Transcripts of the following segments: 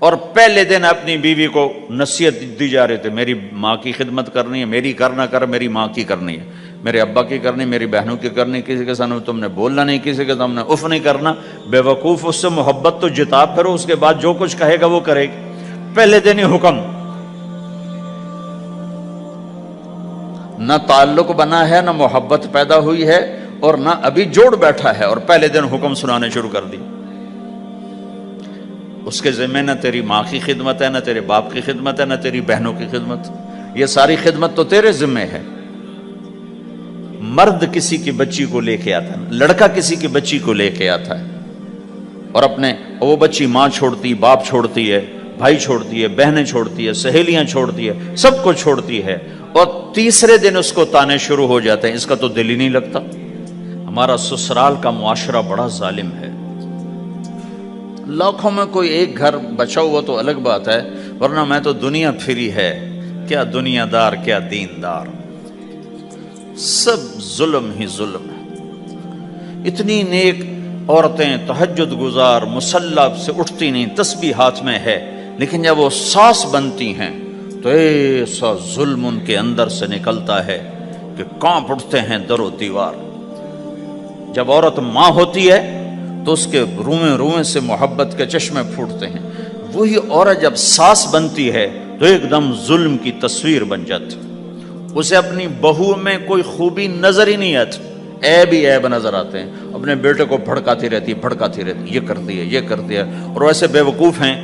اور پہلے دن اپنی بیوی کو نصیحت دی جا رہے تھے، میری ماں کی خدمت کرنی ہے، میری کرنا کر، میری ماں کی کرنی ہے، میرے ابا کی کرنی، میری بہنوں کی کرنی، کسی کے سامنے تم نے بولنا نہیں، کسی کے سامنے اف نہیں کرنا، بے وقوف اس سے محبت تو جتا پھرو، اس کے بعد جو کچھ کہے گا وہ کرے گی۔ پہلے دن ہی حکم، نہ تعلق بنا ہے، نہ محبت پیدا ہوئی ہے، اور نہ ابھی جوڑ بیٹھا ہے، اور پہلے دن حکم سنانے شروع کر دی۔ اس کے ذمہ نہ تیری ماں کی خدمت ہے، نہ تیرے باپ کی خدمت ہے، نہ تیری بہنوں کی خدمت، یہ ساری خدمت تو تیرے ذمہ ہے۔ مرد کسی کی بچی کو لے کے آتا ہے، لڑکا کسی کی بچی کو لے کے آتا ہے، اور وہ بچی ماں چھوڑتی، باپ چھوڑتی ہے، بھائی چھوڑتی ہے، بہنیں چھوڑتی ہے، سہیلیاں چھوڑتی ہے، سب کو چھوڑتی ہے، اور تیسرے دن اس کو تانے شروع ہو جاتے ہیں، اس کا تو دل ہی نہیں لگتا۔ ہمارا سسرال کا معاشرہ بڑا ظالم ہے، لاکھوں میں کوئی ایک گھر بچا ہوا تو الگ بات ہے، ورنہ میں تو دنیا پھری ہے، کیا دنیا دار کیا دین دار، سب ظلم ہی ظلم ہے۔ اتنی نیک عورتیں تہجد گزار مصلی سے اٹھتی نہیں، تسبیح ہاتھ میں ہے، لیکن جب وہ ساس بنتی ہیں تو ایسا ظلم ان کے اندر سے نکلتا ہے کہ کانپ اٹھتے ہیں در و دیوار۔ جب عورت ماں ہوتی ہے تو اس کے روئیں روئیں سے محبت کے چشمے پھوٹتے ہیں، وہی عورت جب ساس بنتی ہے تو ایک دم ظلم کی تصویر بن جاتی، اسے اپنی بہو میں کوئی خوبی نظر ہی نہیں آتی، عیب ہی عیب نظر آتے ہیں، اپنے بیٹے کو بھڑکاتی رہتی، یہ کرتی ہے، یہ کرتی ہے، اور ویسے بے وقوف ہیں،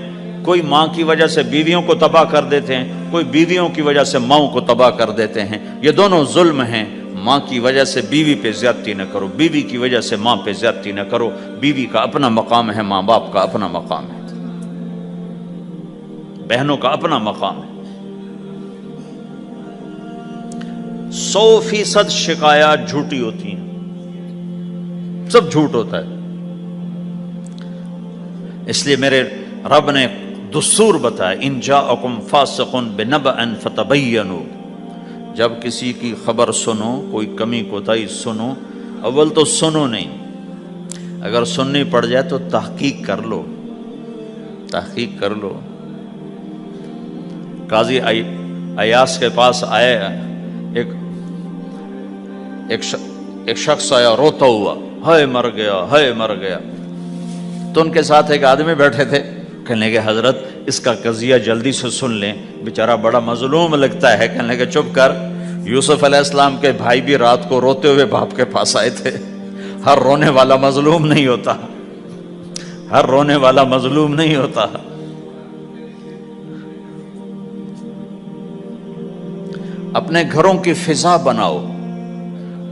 کوئی ماں کی وجہ سے بیویوں کو تباہ کر دیتے ہیں، کوئی بیویوں کی وجہ سے ماؤں کو تباہ کر دیتے ہیں، یہ دونوں ظلم ہیں۔ ماں کی وجہ سے بیوی پہ زیادتی نہ کرو، بیوی کی وجہ سے ماں پہ زیادتی نہ کرو، بیوی کا اپنا مقام ہے، ماں باپ کا اپنا مقام ہے، بہنوں کا اپنا مقام ہے۔ 100% شکایات جھوٹی ہوتی ہیں، سب جھوٹ ہوتا ہے۔ اس لیے میرے رب نے دستور بتایا، ان جاءکم فاسق بنبأ فتبینوا، جب کسی کی خبر سنو، کوئی کمی کوتاہی سنو، اول تو سنو نہیں، اگر سننی پڑ جائے تو تحقیق کر لو، تحقیق کر لو۔ قاضی ایاس کے پاس آئے، ایک شخص آیا روتا ہوا، ہائے مر گیا، ہائے مر گیا، تو ان کے ساتھ ایک آدمی بیٹھے تھے، کہنے لگے حضرت اس کا قضیہ جلدی سے سن لیں، بیچارہ بڑا مظلوم لگتا ہے۔ کہنے لگے چپ کر، یوسف علیہ السلام کے بھائی بھی رات کو روتے ہوئے باپ کے پاس آئے تھے، ہر رونے والا مظلوم نہیں ہوتا، ہر رونے والا مظلوم نہیں ہوتا۔ اپنے گھروں کی فضا بناؤ،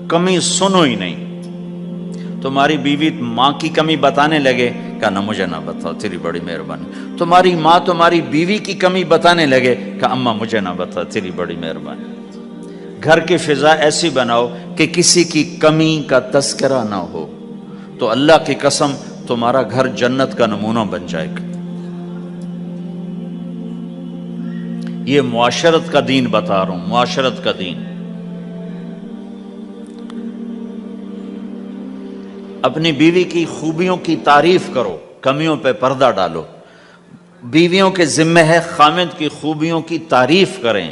کمی سنو ہی نہیں۔ تمہاری بیوی ماں کی کمی بتانے لگے، کہا مجھے نہ بتاؤ، تیری بڑی مہربانی۔ تمہاری ماں تمہاری بیوی کی کمی بتانے لگے، کہا اماں مجھے نہ بتا، تیری بڑی مہربانی۔ گھر کی فضا ایسی بناؤ کہ کسی کی کمی کا تذکرہ نہ ہو، تو اللہ کی قسم تمہارا گھر جنت کا نمونہ بن جائے گا۔ یہ معاشرت کا دین بتا رہا ہوں، معاشرت کا دین۔ اپنی بیوی کی خوبیوں کی تعریف کرو، کمیوں پہ پردہ ڈالو۔ بیویوں کے ذمہ ہے خامد کی خوبیوں کی تعریف کریں،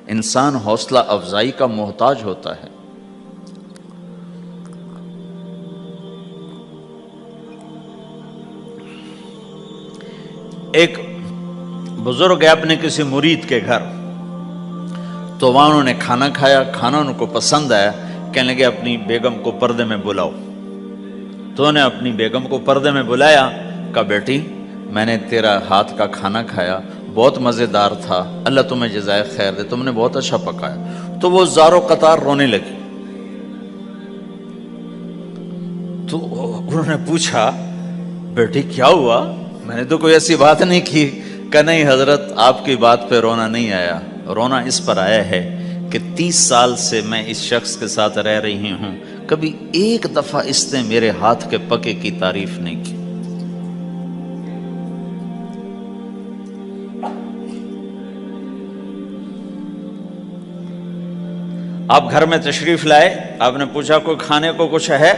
انسان حوصلہ افزائی کا محتاج ہوتا ہے۔ ایک بزرگ ہے اپنے کسی مرید کے گھر، تو وہاں انہوں نے کھانا کھایا، کھانا ان کو پسند آیا، کہنے لگے اپنی بیگم کو پردے میں بلاؤ۔ تو انہوں نے اپنی بیگم کو پردے میں بلایا، کہا بیٹی میں نے تیرا ہاتھ کا کھانا کھایا، بہت مزیدار تھا، اللہ تمہیں جزائے خیر دے، تم نے بہت اچھا پکایا۔ تو وہ زارو قطار رونے لگی۔ تو انہوں نے پوچھا بیٹی کیا ہوا، میں نے تو کوئی ایسی بات نہیں کی۔ کہ نہیں حضرت آپ کی بات پہ رونا نہیں آیا، رونا اس پر آیا ہے کہ 30 سال سے میں اس شخص کے ساتھ رہ رہی ہوں، کبھی ایک دفعہ اس نے میرے ہاتھ کے پکے کی تعریف نہیں کی۔ آپ گھر میں تشریف لائے، آپ نے پوچھا کوئی کھانے کو کچھ ہے؟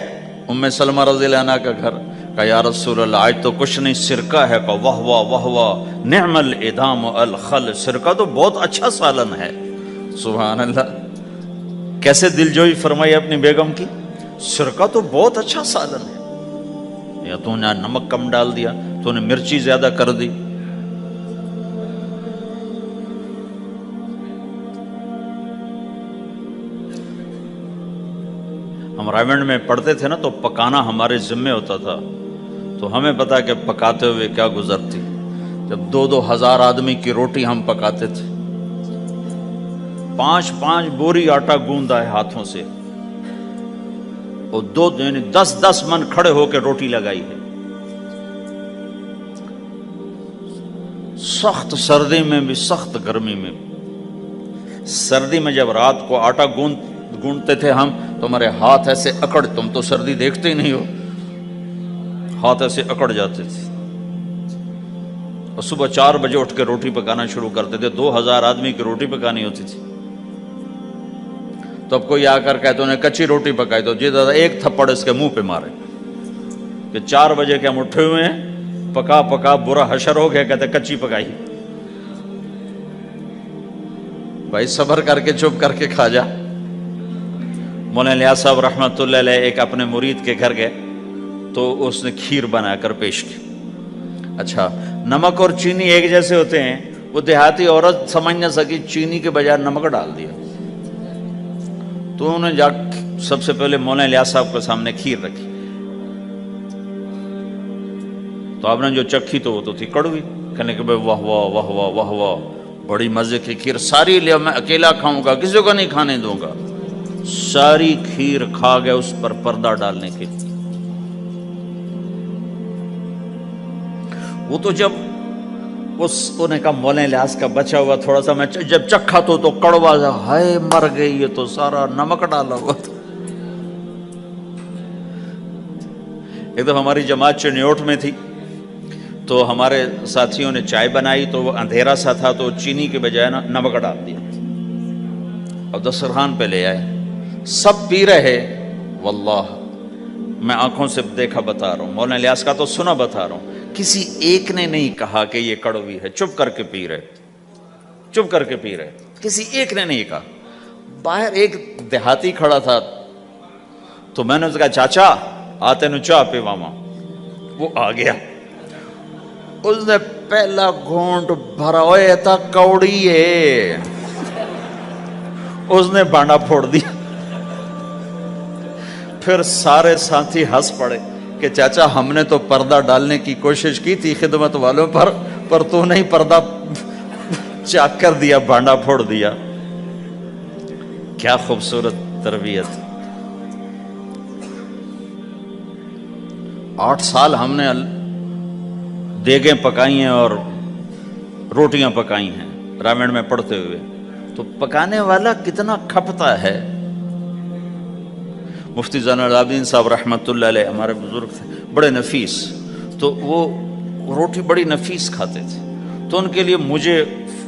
ام سلمہ رضی اللہ عنہ کا گھر، کہا یا رسول اللہ آج تو کچھ نہیں، سرکہ ہے۔ کہا واہ واہ واہ واہ، نعم الادام الخل، سرکہ تو بہت اچھا سالن ہے۔ سبحان اللہ، کیسے دلجوئی فرمائی اپنی بیگم کی، سرکہ تو بہت اچھا سالن ہے، یا تو نے نمک کم ڈال دیا، تو نے مرچی زیادہ کر دی۔ ہم رائمنڈ میں پڑھتے تھے نا تو پکانا ہمارے ذمے ہوتا تھا، تو ہمیں پتا کہ پکاتے ہوئے کیا گزرتی۔ جب 2,000 آدمی کی روٹی ہم پکاتے تھے، 5 بوری آٹا گوندا ہے ہاتھوں سے، اور 10 من کھڑے ہو کے روٹی لگائی ہے، سخت سردی میں بھی سخت گرمی میں بھی۔ سردی میں جب رات کو آٹا گونڈتے تھے ہم تو ہمارے ہاتھ ایسے اکڑ، تم تو سردی دیکھتے ہی نہیں ہو، ہاتھ ایسے اکڑ جاتے تھے، اور صبح 4 بجے اٹھ کے روٹی پکانا شروع کرتے تھے۔ 2,000 آدمی کی روٹی پکانی ہوتی تھی۔ تو اب کوئی آ کر کہتے انہیں کچی روٹی پکائی، تو جی دادا ایک تھپڑ اس کے منہ پہ مارے کہ 4 بجے کے ہم اٹھے ہوئے ہیں، پکا پکا برا حشر ہو گیا، کہتے کچی پکائی۔ بھائی صبر کر کے چپ کر کے کھا جا۔ مولانا الیاس صاحب رحمۃ اللہ علیہ ایک اپنے مرید کے گھر گئے تو اس نے کھیر بنا کر پیش کی۔ اچھا، نمک اور چینی ایک جیسے ہوتے ہیں، وہ دیہاتی عورت سمجھ نہ سکی، چینی کے بجائے نمک ڈال دیا، تو انہوں نے جا سب سے پہلے مولانا الیاس صاحب کے سامنے کھیر رکھی، تو آپ نے جو چکھی تو وہ تو تھی کڑوی، کہنے کہ بھائی واہ واہ واہ واہ واہ واہ، بڑی مزے کی کھیر، ساری لیا میں اکیلا کھاؤں گا، کسی کو نہیں کھانے دوں گا۔ ساری کھیر کھا گئے، اس پر پردہ ڈالنے کے لیے۔ وہ تو جب انہوں نے کہا مولانا الیاس کا بچا ہوا تھوڑا سا میں جب چکھا تو کڑوا تھا، ہائے مر گئی، یہ تو سارا نمک ڈالا ہوا تھا۔ ایک دفعہ ہماری جماعت چنیوٹ میں تھی، تو ہمارے ساتھیوں نے چائے بنائی، تو وہ اندھیرا سا تھا، تو چینی کے بجائے نا نمک ڈال دیا، اور دسترخوان پہ لے آئے، سب پی رہے، واللہ میں آنکھوں سے دیکھا بتا رہا ہوں، مولانا الیاس کا تو سنا بتا رہا ہوں، کسی ایک نے نہیں کہا کہ یہ کڑوی ہے، چپ کر کے پی رہے، چپ کر کے پی رہے، کسی ایک نے نہیں کہا۔ باہر ایک دیہاتی کھڑا تھا، تو میں نے اس کہا چاچا آتے نو چاہ پی ماما، وہ آ گیا، اس نے پہلا گھونٹ بھرا، ہوئے تھا کوڑی ہے، اس نے بانڈا پھوڑ دیا۔ پھر سارے ساتھی ہنس پڑے کہ چاچا ہم نے تو پردہ ڈالنے کی کوشش کی تھی خدمت والوں پر تو نہیں پردہ چاک کر دیا، بانڈا پھوڑ دیا۔ کیا خوبصورت تربیت۔ 8 سال ہم نے دیگیں پکائی ہیں اور روٹیاں پکائی ہیں رامین میں پڑھتے ہوئے، تو پکانے والا کتنا کھپتا ہے۔ مفتی زین العابدین صاحب رحمۃ اللہ علیہ ہمارے بزرگ تھے، بڑے نفیس، تو وہ روٹی بڑی نفیس کھاتے تھے، تو ان کے لیے مجھے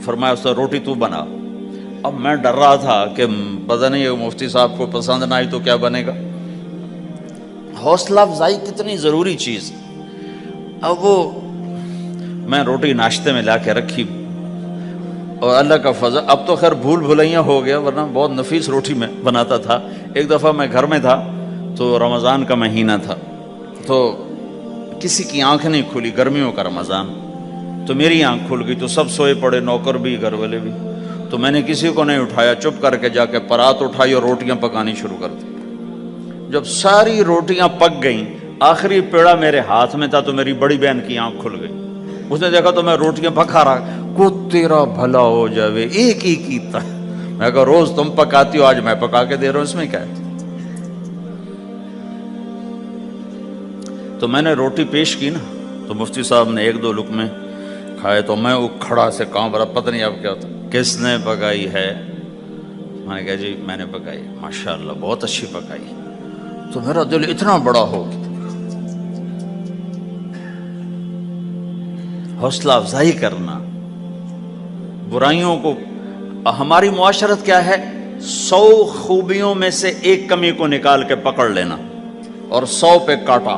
فرمایا اس روٹی تو بنا۔ اب میں ڈر رہا تھا کہ پتہ نہیں مفتی صاحب کو پسند نہ آئی تو کیا بنے گا۔ حوصلہ افزائی کتنی ضروری چیز۔ اب وہ میں روٹی ناشتے میں لا کے رکھی، اور اللہ کا فضل، اب تو خیر بھول بھلائیاں ہو گیا، ورنہ بہت نفیس روٹی میں بناتا تھا۔ ایک دفعہ میں گھر میں تھا، تو رمضان کا مہینہ تھا، تو کسی کی آنکھ نہیں کھلی، گرمیوں کا رمضان، تو میری آنکھ کھل گئی، تو سب سوئے پڑے، نوکر بھی گھر والے بھی، تو میں نے کسی کو نہیں اٹھایا، چپ کر کے جا کے پرات اٹھائی اور روٹیاں پکانی شروع کر دی۔ جب ساری روٹیاں پک گئیں، آخری پیڑا میرے ہاتھ میں تھا، تو میری بڑی بہن کی آنکھ کھل گئی، اس نے دیکھا تو میں روٹیاں پکا رہا، کو تیرا بھلا ہو جاوے، ایک ہی کیتا۔ میں کہا روز تم پکاتی ہو، آج میں پکا کے دے رہا ہوں، اس میں کیا ہے۔ تو میں نے روٹی پیش کی نا، تو مفتی صاحب نے 1-2 لقمے کھائے، تو میں وہ کھڑا سے کام رہا، پتہ نہیں اب کیا ہوتا، کس نے پکائی ہے؟ میں نے کہا جی میں نے پکائی، ماشاءاللہ بہت اچھی پکائی۔ تو میرا دل اتنا بڑا ہو گیا۔ حوصلہ افزائی کرنا، برائیوں کو، ہماری معاشرت کیا ہے، 100 خوبیوں میں سے ایک کمی کو نکال کے پکڑ لینا اور 100 پہ کاٹا۔